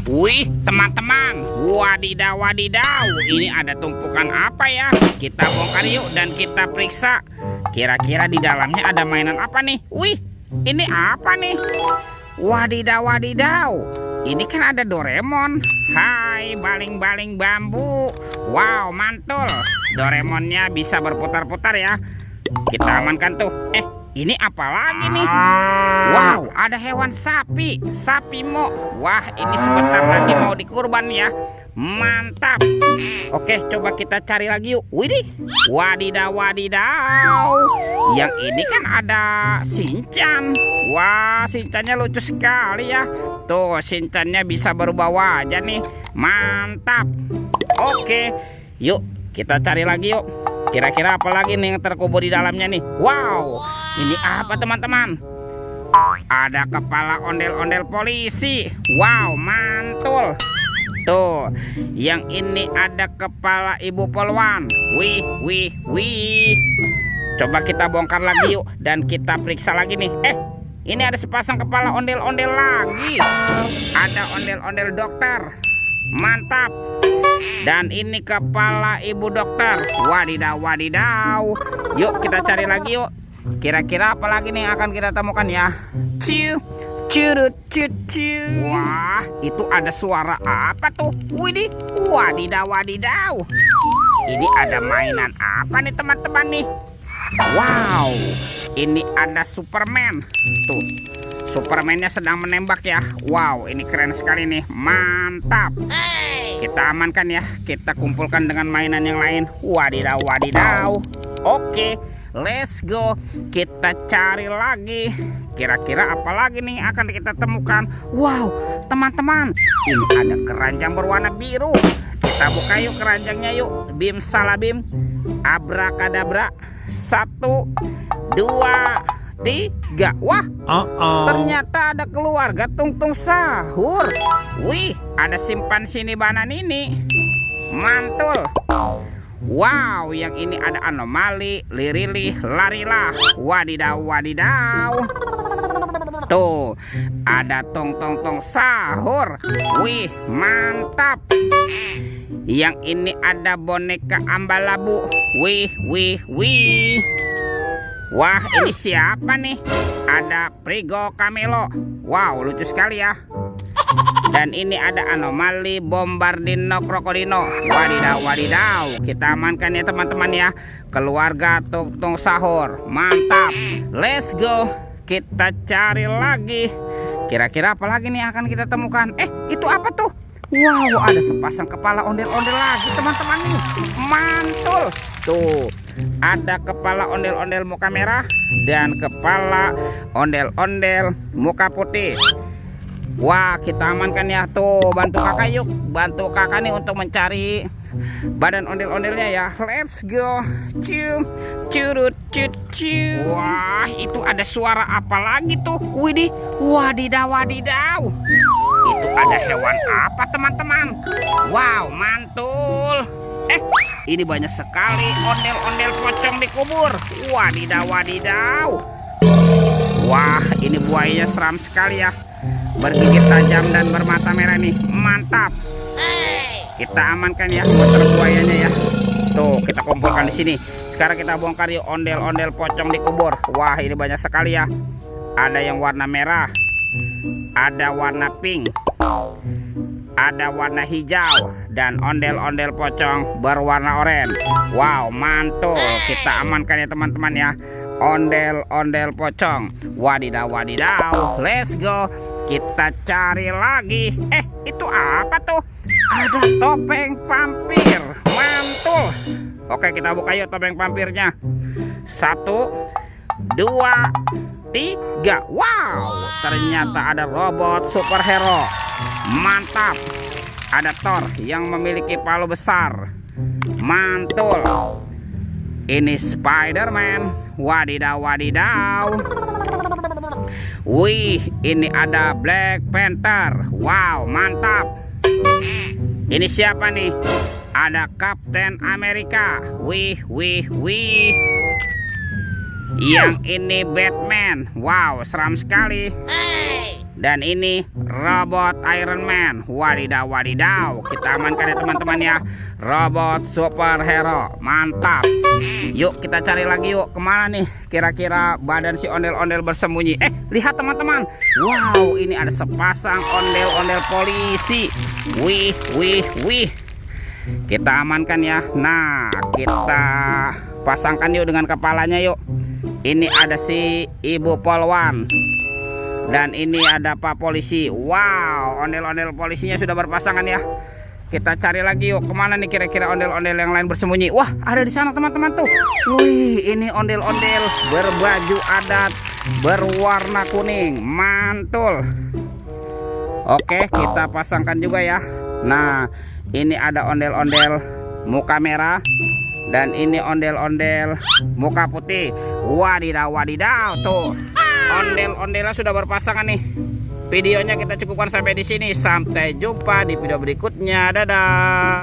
Wih, teman-teman, wadidaw, wadidaw, ini ada tumpukan apa ya? Kita bongkar yuk dan kita periksa. Kira-kira di dalamnya ada mainan apa nih? Wih, ini apa nih? Wadidaw, wadidaw, ini kan ada Doraemon. Hai, baling-baling bambu. Wow, mantul. Doraemonnya bisa berputar-putar ya. Kita amankan tuh. Ini apa lagi nih? Wow, ada hewan sapi. Sapi mo. Wah, ini sebentar lagi mau dikurban ya. Mantap. Oke, coba kita cari lagi yuk. Widih. Wadidaw, wadidaw. Yang ini kan ada Shinchan. Wah, Shinchannya lucu sekali ya. Tuh, Shinchannya bisa berubah wajah nih. Mantap. Oke, yuk kita cari lagi yuk. Kira-kira apa lagi nih yang terkubur di dalamnya nih? Wow, ini apa teman-teman? Ada kepala ondel-ondel polisi. Wow, mantul. Tuh, yang ini ada kepala ibu polwan. Wih, wih, wih. Coba kita bongkar lagi yuk dan kita periksa lagi nih. Ini ada sepasang kepala ondel-ondel lagi. Ada ondel-ondel dokter. Mantap. Dan ini kepala ibu dokter. Wadidaw, wadidaw. Yuk kita cari lagi yuk. Kira-kira apa lagi nih yang akan kita temukan ya? Ciu, curut, ciu. Wah, itu ada suara apa tuh? Widih, wadidaw, wadidaw. Ini ada mainan apa nih teman-teman nih? Wow, ini ada Superman. Tuh, Supermannya sedang menembak ya. Wow, ini keren sekali nih. Mantap. Kita amankan ya. Kita kumpulkan dengan mainan yang lain. Wadidaw, wadidaw. Oke, let's go. Kita cari lagi. Kira-kira apa lagi nih akan kita temukan? Wow, teman-teman, ini ada keranjang berwarna biru. Kita buka yuk keranjangnya yuk. Bim salabim, abrakadabra. 1, 2, 3. Wah, ternyata ada keluarga Tungtung Sahur. Wih, ada simpansi Nibanan ini. Mantul. Wow, yang ini ada anomali, lirilih, larilah. Wadidaw, wadidaw. Tuh, ada Tong Sahur. Wih, mantap. Yang ini ada boneka Ambalabu. Wih, wih, wih. Wah, ini siapa nih? Ada Prigo Camelo. Wow, lucu sekali ya. Dan ini ada anomali Bombardino Krokodino. Wadidaw, wadidaw. Kita amankan ya teman-teman ya. Keluarga Tungtung Sahur. Mantap. Let's go. Kita cari lagi. Kira-kira apa lagi nih akan kita temukan? Itu apa tuh? Wow, ada sepasang kepala ondel-ondel lagi teman-teman nih. Mantul. Tuh, ada kepala ondel-ondel muka merah dan kepala ondel-ondel muka putih. Wah, kita amankan ya. Tuh, bantu kakak yuk. Bantu kakak nih untuk mencari badan ondel-ondelnya ya. Let's go. Cium, curut, ciu. Wah, itu ada suara apa lagi tuh? Widih, wadidaw, wadidaw. Itu ada hewan apa teman-teman? Wow, mantul. Ini banyak sekali ondel-ondel pocong dikubur. Wadidaw, wadidaw. Wah, ini buayanya seram sekali ya. Bergigit tajam dan bermata merah nih. Mantap. Kita amankan ya monster buayanya ya. Tuh, kita kumpulkan di sini. Sekarang kita bongkar yuk ondel-ondel pocong dikubur. Wah, ini banyak sekali ya. Ada yang warna merah, ada warna pink, ada warna hijau, dan ondel-ondel pocong berwarna oranye. Wow, mantul. Kita amankan ya teman-teman ya. Ondel-ondel pocong. Wadidaw, wadidaw. Let's go. Kita cari lagi. Itu apa tuh? Ada topeng vampir. Mantul. Oke, kita buka yuk topeng vampirnya. 1, 2, 3. Wow, ternyata ada robot superhero. Mantap. Ada Thor yang memiliki palu besar. Mantul. Ini Spider-Man. Wadidaw, wadidaw. Wih, ini ada Black Panther. Wow, mantap. Ini siapa nih? Ada Captain America. Wih, wih, wih. Yang ini Batman. Wow, seram sekali. Dan ini robot Iron Man. Wadidaw, wadidaw. Kita amankan ya teman-teman ya. Robot superhero. Mantap. Yuk kita cari lagi yuk. Kemana nih kira-kira badan si ondel-ondel bersembunyi? Lihat teman-teman. Wow, ini ada sepasang ondel-ondel polisi. Wih, wih, wih. Kita amankan ya. Nah, kita pasangkan yuk dengan kepalanya yuk. Ini ada si Ibu Polwan. Dan ini ada Pak Polisi. Wow, ondel-ondel polisinya sudah berpasangan ya. Kita cari lagi yuk. Kemana nih kira-kira ondel-ondel yang lain bersembunyi? Wah, ada di sana teman-teman tuh. Wih, ini ondel-ondel berbaju adat berwarna kuning. Mantul. Oke, kita pasangkan juga ya. Nah, ini ada ondel-ondel muka merah. Dan ini ondel-ondel muka putih. Wadidaw, wadidaw tuh. Ondel-ondelnya sudah berpasangan nih. Videonya kita cukupkan sampai di sini. Sampai jumpa di video berikutnya. Dadah.